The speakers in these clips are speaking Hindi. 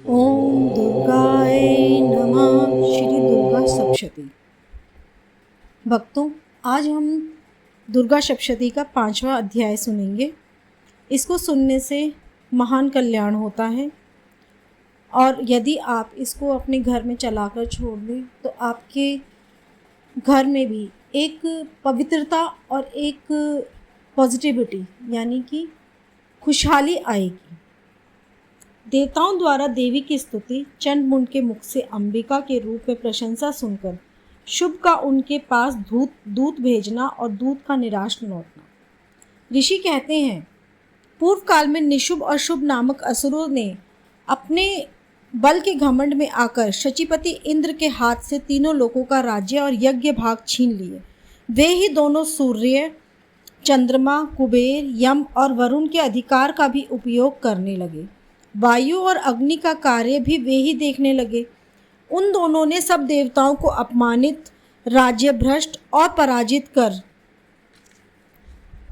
ओम दुर्गाय नमः। श्री दुर्गा सप्तशती। भक्तों, आज हम दुर्गा सप्तशती का 5वां अध्याय सुनेंगे। इसको सुनने से महान कल्याण होता है और यदि आप इसको अपने घर में चलाकर छोड़ दें तो आपके घर में भी एक पवित्रता और एक पॉजिटिविटी यानी कि खुशहाली आएगी। देवताओं द्वारा देवी की स्तुति चंड मुंड के मुख से अंबिका के रूप में प्रशंसा सुनकर शुभ का उनके पास दूत भेजना और दूत का निराश लौटना। ऋषि कहते हैं, पूर्व काल में निशुभ और शुभ नामक असुरों ने अपने बल के घमंड में आकर शचीपति इंद्र के हाथ से तीनों लोकों का राज्य और यज्ञ भाग छीन लिए। वे ही दोनों सूर्य, चंद्रमा, कुबेर, यम और वरुण के अधिकार का भी उपयोग करने लगे। वायु और अग्नि का कार्य भी वे ही देखने लगे। उन दोनों ने सब देवताओं को अपमानित, राज्य भ्रष्ट और पराजित कर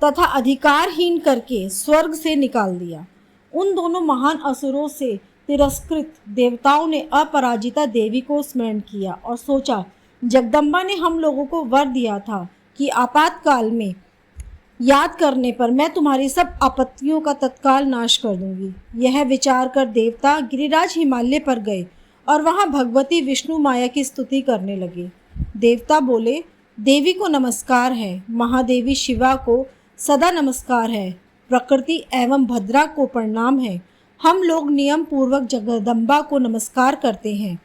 तथा अधिकारहीन करके स्वर्ग से निकाल दिया। उन दोनों महान असुरों से तिरस्कृत देवताओं ने अपराजिता देवी को स्मरण किया और सोचा, जगदम्बा ने हम लोगों को वर दिया था कि आपातकाल में याद करने पर मैं तुम्हारी सब आपत्तियों का तत्काल नाश कर दूंगी। यह विचार कर देवता गिरिराज हिमालय पर गए और वहां भगवती विष्णु माया की स्तुति करने लगे। देवता बोले, देवी को नमस्कार है, महादेवी शिवा को सदा नमस्कार है, प्रकृति एवं भद्रा को प्रणाम है। हम लोग नियम पूर्वक जगदम्बा को नमस्कार करते हैं।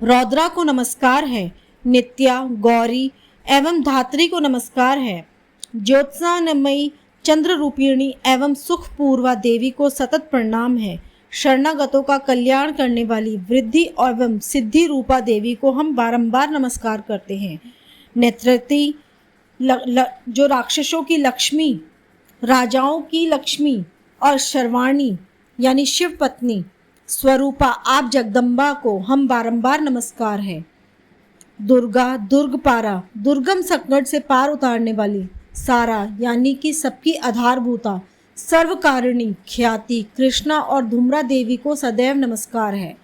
रौद्रा को नमस्कार है, नित्या, गौरी एवं धात्री को नमस्कार है। ज्योत्सानमयी, चंद्र रूपिणी एवं सुखपूर्वा देवी को सतत प्रणाम है। शरणागतों का कल्याण करने वाली वृद्धि एवं सिद्धि रूपा देवी को हम बारंबार नमस्कार करते हैं। नेत्रति, जो राक्षसों की लक्ष्मी, राजाओं की लक्ष्मी और शर्वाणी यानी शिव पत्नी स्वरूपा आप जगदम्बा को हम बारंबार नमस्कार है। दुर्गा, दुर्गपारा, दुर्गम संकट से पार उतारने वाली। सारा यानी कि सबकी आधारभूता, सर्वकारिणी, ख्याति, कृष्णा और धूम्रा देवी को सदैव नमस्कार है।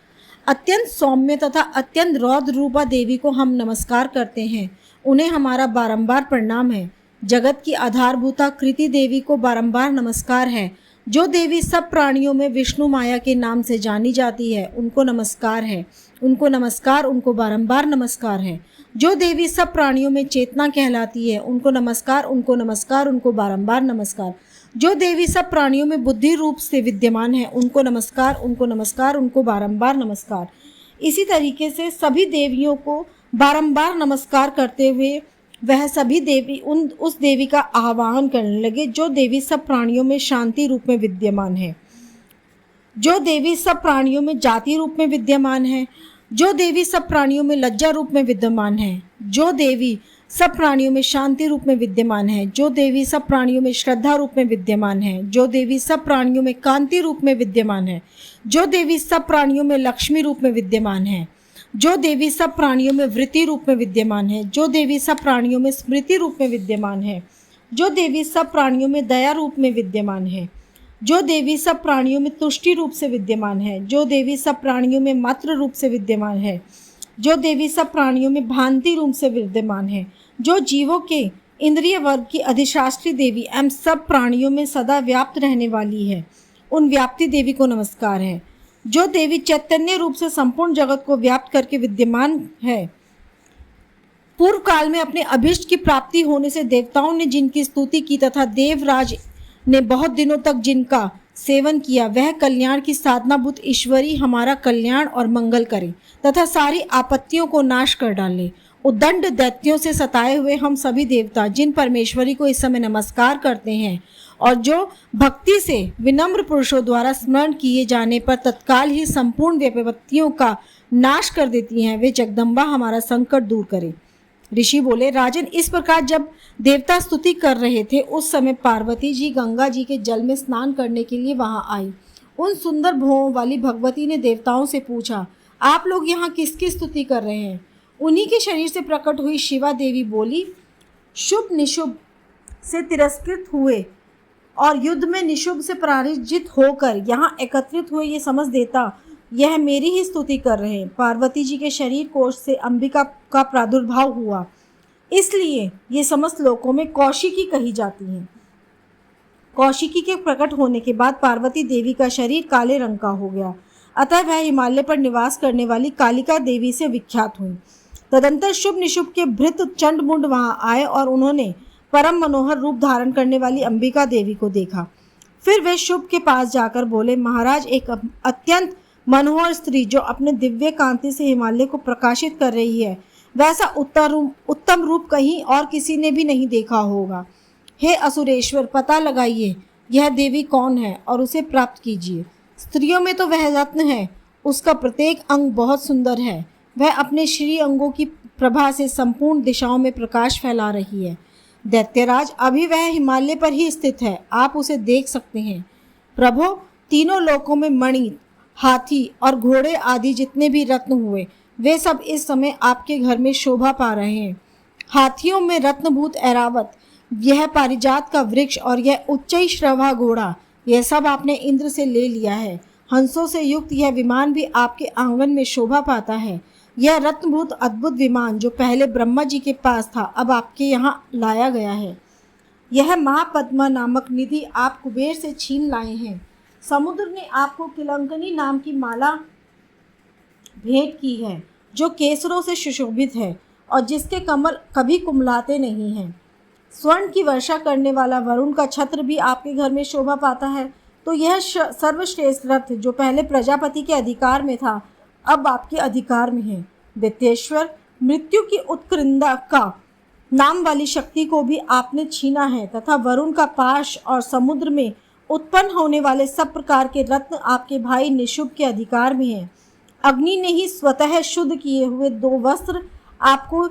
अत्यंत सौम्य तथा अत्यंत रौद्र रूपा देवी को हम नमस्कार करते हैं, उन्हें हमारा बारंबार प्रणाम है। जगत की आधारभूता कृति देवी को बारंबार नमस्कार है। जो देवी सब प्राणियों में विष्णु माया के नाम से जानी जाती है, उनको नमस्कार है, उनको नमस्कार, उनको बारंबार नमस्कार है। जो देवी सब प्राणियों में चेतना कहलाती है, उनको नमस्कार, उनको नमस्कार, उनको बारंबार नमस्कार। जो देवी सब प्राणियों में बुद्धि रूप से विद्यमान है, उनको नमस्कार, उनको नमस्कार, उनको बारंबार नमस्कार। इसी तरीके से सभी देवियों को बारंबार नमस्कार करते हुए वह सभी देवी उस देवी का आह्वान करने लगे जो देवी सब प्राणियों में शांति रूप में विद्यमान है, जो देवी सब प्राणियों में जाति रूप में विद्यमान है, जो देवी सब प्राणियों में लज्जा रूप में विद्यमान है, जो देवी सब प्राणियों में शांति रूप में विद्यमान है, जो देवी सब प्राणियों में श्रद्धा रूप में विद्यमान है, जो देवी सब प्राणियों में कांति रूप में विद्यमान है, जो देवी सब प्राणियों में लक्ष्मी रूप में विद्यमान है, जो देवी सब प्राणियों में वृत्ति रूप में विद्यमान है, जो देवी सब प्राणियों में स्मृति रूप में विद्यमान है, जो देवी सब प्राणियों में दया रूप में विद्यमान है, जो देवी सब प्राणियों में तुष्टि रूप से विद्यमान है, जो देवी सब प्राणियों में मात्र रूप से विद्यमान है, जो देवी सब प्राणियों में भांति रूप से विद्यमान है, जो जीवों के इंद्रिय वर्ग की अधिशास्त्री देवी एवं सब प्राणियों में सदा व्याप्त रहने वाली है, उन व्याप्ति देवी को नमस्कार है। जो देवी चैतन्य रूप से संपूर्ण जगत को व्याप्त करके विद्यमान है। पूर्व काल में अपने अभीष्ट की प्राप्ति होने से देवताओं ने जिनकी स्तुति की तथा देवराज ने बहुत दिनों तक जिनका सेवन किया, वह कल्याण की साधना बुद्ध ईश्वरी हमारा कल्याण और मंगल करे तथा सारी आपत्तियों को नाश कर डाले। उद्दंड दैत्यों से सताए हुए हम सभी देवता जिन परमेश्वरी को इस समय नमस्कार करते हैं और जो भक्ति से विनम्र पुरुषों द्वारा स्मरण किए जाने पर तत्काल ही संपूर्ण विपत्तियों का नाश कर देती हैं, वे जगदम्बा हमारा संकट दूर करे। ऋषि बोले, राजन, इस प्रकार जब देवता स्तुति कर रहे थे उस समय पार्वती जी गंगा जी के जल में स्नान करने के लिए वहां आई। उन सुंदर भुवों वाली भगवती ने देवताओं से पूछा, आप लोग यहाँ किसकी स्तुति कर रहे हैं? उन्हीं के शरीर से प्रकट हुई शिवा देवी बोली, शुभ निशुभ से तिरस्कृत हुए और युद्ध में निशुभ से पराजित होकर यहाँ एकत्रित हुए ये समझ देता यह मेरी ही स्तुति कर रहे हैं। पार्वती जी के शरीर कोश से अंबिका का प्रादुर्भाव हुआ, इसलिए ये समस्त लोकों में कौशिकी कही जाती हैं। कौशिकी के प्रकट होने के बाद पार्वती देवी का शरीर काले रंग का हो गया, अतः वह हिमालय पर निवास करने वाली कालिका देवी से विख्यात हुई। तदंतर शुभ निशुभ के भृत चंडमुंड वहां आए और उन्होंने परम मनोहर रूप धारण करने वाली अंबिका देवी को देखा। फिर वे शुभ के पास जाकर बोले, महाराज, एक अत्यंत मनोहर स्त्री जो अपने दिव्य कांति से हिमालय को प्रकाशित कर रही है, वैसा उत्तम रूप कहीं और किसी ने भी नहीं देखा होगा। हे असुरेश्वर, पता लगाइए यह देवी कौन है और उसे प्राप्त कीजिए। स्त्रियों में तो वह रत्न है, उसका प्रत्येक अंग बहुत सुंदर है। वह अपने श्री अंगों की प्रभा से संपूर्ण दिशाओं में प्रकाश फैला रही है। दैत्यराज, अभी वह हिमालय पर ही स्थित है, आप उसे देख सकते हैं। प्रभो, तीनों लोकों में मणि, हाथी और घोड़े आदि जितने भी रत्न हुए, वे सब इस समय आपके घर में शोभा पा रहे हैं। हाथियों में रत्नभूत ऐरावत, यह पारिजात का वृक्ष और यह उच्चैःश्रवा घोड़ा, यह सब आपने इंद्र से ले लिया है। हंसों से युक्त यह विमान भी आपके आंगन में शोभा पाता है। यह रत्नभूत अद्भुत विमान जो पहले ब्रह्मा जी के पास था, अब आपके यहाँ लाया गया है। यह महापद्मा नामक निधि आप कुबेर से छीन लाए हैं। समुद्र ने आपको किलंकनी नाम की माला भेंट की है, जो केसरों से सुशोभित है और जिसके कमल कभी कुमलाते नहीं हैं। स्वर्ण की वर्षा करने वाला वरुण का छत्र भी आपके घर में शोभा पाता है। तो यह सर्वश्रेष्ठ रथ जो पहले प्रजापति के अधिकार में था, अब आपके अधिकार में है। दैत्येश्वर, मृत्यु की उत्कृंदा का नाम वाली शक्ति को भी आपने छीना है तथा वरुण का पाश और समुद्र में उत्पन्न होने वाले सब प्रकार के रत्न आपके भाई निशुभ के अधिकार में हैं। अग्नि ने ही स्वतः शुद्ध किए हुए 2 वस्त्र आपको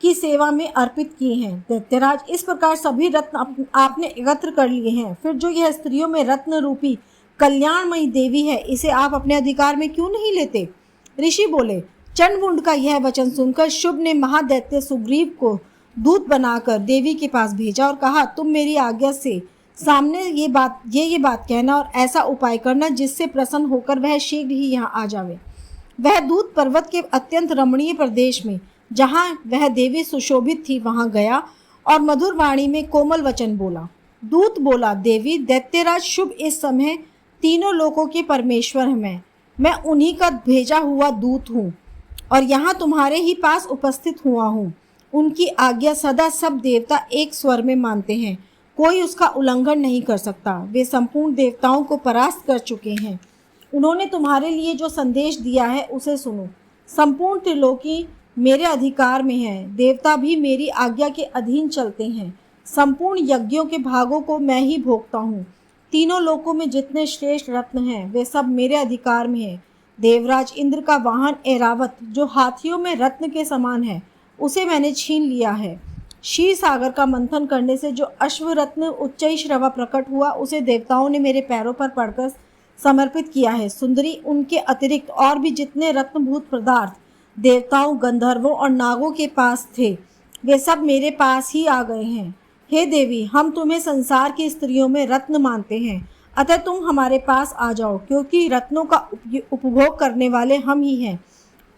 की सेवा में अर्पित किए हैं। दैत्यराज, इस प्रकार सभी रत्न आपने एकत्र कर लिए हैं। फिर जो यह स्त्रियों में रत्न रूपी कल्याणमयी देवी है, इसे आप अपने अधिकार में क्यों नहीं लेते? ऋषि बोले, चंडमुंड का यह वचन सुनकर शुभ ने महादैत्य सुग्रीव को दूत बनाकर देवी के पास भेजा और कहा, तुम मेरी आज्ञा से सामने ये बात कहना और ऐसा उपाय करना जिससे प्रसन्न होकर वह शीघ्र ही यहाँ आ जावे। वह दूत पर्वत के अत्यंत रमणीय प्रदेश में, जहाँ वह देवी सुशोभित थी, वहां गया और मधुर वाणी में कोमल वचन बोला। दूत बोला, देवी, दैत्यराज शुभ इस समय तीनों लोकों के परमेश्वर हैं। मैं उन्हीं का भेजा हुआ दूत हूँ और यहाँ तुम्हारे ही पास उपस्थित हुआ हूँ। उनकी आज्ञा सदा सब देवता एक स्वर में मानते हैं, कोई उसका उल्लंघन नहीं कर सकता। वे संपूर्ण देवताओं को परास्त कर चुके हैं। उन्होंने तुम्हारे लिए जो संदेश दिया है उसे सुनो। संपूर्ण त्रिलोकी मेरे अधिकार में है, देवता भी मेरी आज्ञा के अधीन चलते हैं। संपूर्ण यज्ञों के भागों को मैं ही भोगता हूँ। तीनों लोकों में जितने श्रेष्ठ रत्न हैं, वे सब मेरे अधिकार में हैं। देवराज इंद्र का वाहन ऐरावत, जो हाथियों में रत्न के समान है, उसे मैंने छीन लिया है। क्षीर सागर का मंथन करने से जो अश्व रत्न उच्चैःश्रवा प्रकट हुआ, उसे देवताओं ने मेरे पैरों पर पड़कर समर्पित किया है। सुंदरी, उनके अतिरिक्त और भी जितने रत्नभूत पदार्थ देवताओं, गंधर्वों और नागों के पास थे, वे सब मेरे पास ही आ गए हैं। हे देवी, हम तुम्हें संसार की स्त्रियों में रत्न मानते हैं, अतः तुम हमारे पास आ जाओ, क्योंकि रत्नों का उपभोग करने वाले हम ही हैं।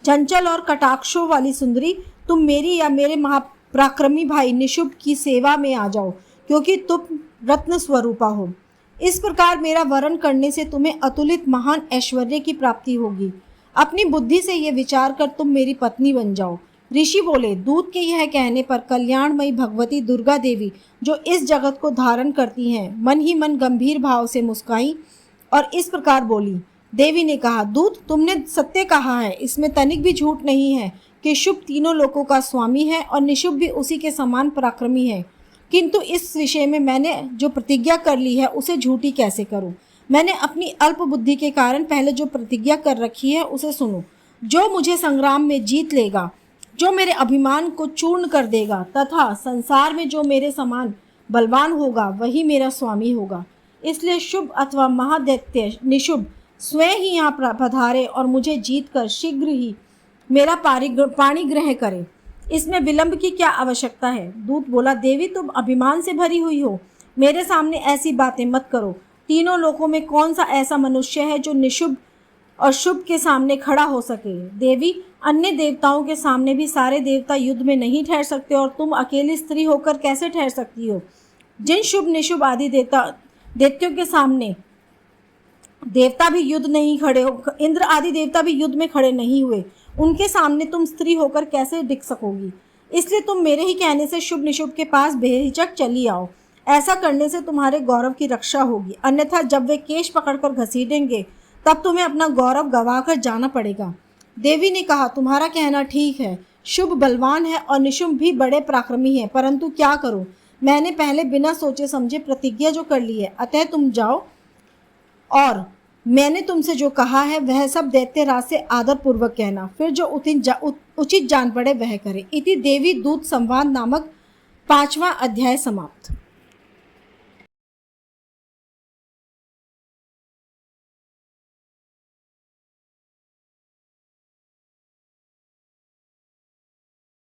चंचल और कटाक्षों वाली सुंदरी, तुम मेरी या मेरे महापराक्रमी भाई निशुभ की सेवा में आ जाओ, क्योंकि तुम रत्न स्वरूपा हो। इस प्रकार मेरा वरण करने से तुम्हें अतुलित महान ऐश्वर्य की प्राप्ति होगी। अपनी बुद्धि से ये विचार कर तुम मेरी पत्नी बन जाओ। ऋषि बोले, दूत के यह कहने पर कल्याणमयी भगवती दुर्गा देवी, जो इस जगत को धारण करती हैं, मन ही मन गंभीर भाव से मुस्काई और इस प्रकार बोली। देवी ने कहा, दूत, तुमने सत्य कहा है, इसमें तनिक भी झूठ नहीं है कि शुभ तीनों लोकों का स्वामी है और निशुभ भी उसी के समान पराक्रमी है। किंतु इस विषय में मैंने जो प्रतिज्ञा कर ली है उसे झूठी कैसे करूं? मैंने अपनी अल्प बुद्धि के कारण पहले जो प्रतिज्ञा कर रखी है उसे सुनो। जो मुझे संग्राम में जीत लेगा, जो मेरे अभिमान को चूर्ण कर देगा तथा संसार में जो मेरे समान बलवान होगा, वही मेरा स्वामी होगा। इसलिए शुभ अथवा महादैत्य निशुभ स्वयं ही यहाँ पधारे और मुझे जीतकर शीघ्र ही मेरा पाणी ग्रहण करे। इसमें विलंब की क्या आवश्यकता है? दूत बोला, देवी, तुम अभिमान से भरी हुई हो, मेरे सामने ऐसी बातें मत करो। तीनों लोकों में कौन सा ऐसा मनुष्य है जो निशुभ और शुभ के सामने खड़ा हो सके? देवी, अन्य देवताओं के सामने भी सारे देवता युद्ध में नहीं ठहर सकते और तुम अकेली स्त्री होकर कैसे ठहर सकती हो? जिन शुभ निशुभ आदि दैत्यों के सामने देवता भी युद्ध नहीं खड़े हो, इंद्र आदि देवता भी युद्ध में खड़े नहीं हुए, उनके सामने तुम स्त्री होकर कैसे टिक सकोगी? इसलिए तुम मेरे ही कहने से शुभ निशुभ के पास बेहिचक चली आओ। ऐसा करने से तुम्हारे गौरव की रक्षा होगी, अन्यथा जब वे केश पकड़कर घसीटेंगे तब तुम्हें अपना गौरव गवा कर जाना पड़ेगा। देवी ने कहा, तुम्हारा कहना ठीक है। शुभ बलवान है और निशुभ भी बड़े पराक्रमी हैं, परंतु क्या करूं? मैंने पहले बिना सोचे समझे प्रतिज्ञा जो कर ली है, अतः तुम जाओ और मैंने तुमसे जो कहा है वह सब दैत्यराज से आदर पूर्वक कहना, फिर जो उचित जान पड़े वह करे। इति देवी दूत संवाद नामक 5वां अध्याय समाप्त।